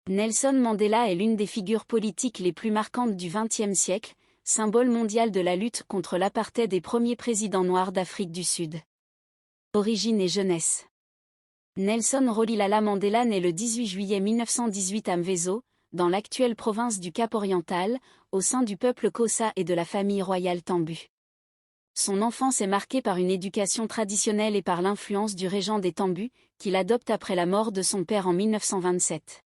Nelson Mandela est l'une des figures politiques les plus marquantes du XXe siècle, symbole mondial de la lutte contre l'apartheid et premier président noir d'Afrique du Sud. Origine et jeunesse. Nelson Rolihlahla Mandela naît le 18 juillet 1918 à Mvezo, dans l'actuelle province du Cap-Oriental, au sein du peuple Xhosa et de la famille royale Tambu. Son enfance est marquée par une éducation traditionnelle et par l'influence du régent des Tambu, qu'il adopte après la mort de son père en 1927.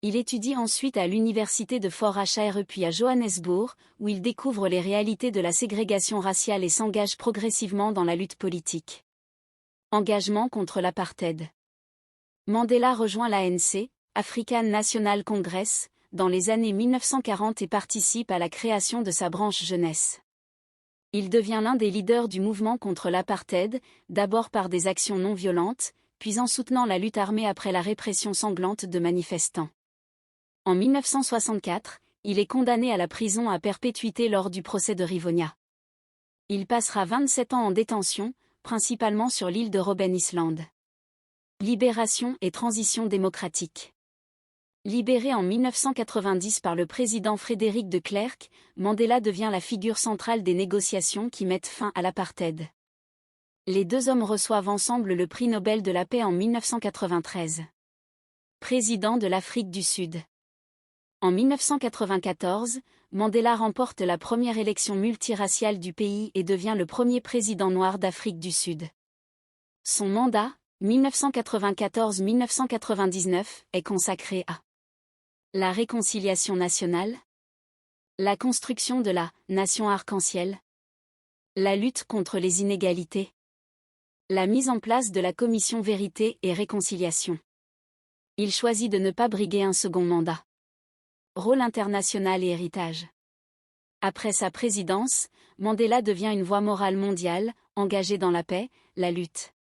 Il étudie ensuite à l'université de Fort Hare puis à Johannesburg, où il découvre les réalités de la ségrégation raciale et s'engage progressivement dans la lutte politique. Engagement contre l'apartheid. Mandela rejoint l'ANC, African National Congress, dans les années 1940 et participe à la création de sa branche jeunesse. Il devient l'un des leaders du mouvement contre l'apartheid, d'abord par des actions non violentes, puis en soutenant la lutte armée après la répression sanglante de manifestants. En 1964, il est condamné à la prison à perpétuité lors du procès de Rivonia. Il passera 27 ans en détention, principalement sur l'île de Robben Island. Libération et transition démocratique. Libéré en 1990 par le président Frédéric de Klerk, Mandela devient la figure centrale des négociations qui mettent fin à l'apartheid. Les deux hommes reçoivent ensemble le prix Nobel de la paix en 1993. Président de l'Afrique du Sud. En 1994, Mandela remporte la première élection multiraciale du pays et devient le premier président noir d'Afrique du Sud. Son mandat, 1994-1999, est consacré à la réconciliation nationale, la construction de la nation arc-en-ciel, la lutte contre les inégalités, la mise en place de la commission Vérité et Réconciliation. Il choisit de ne pas briguer un second mandat. Rôle international et héritage. Après sa présidence, Mandela devient une voix morale mondiale, engagée dans la paix, la lutte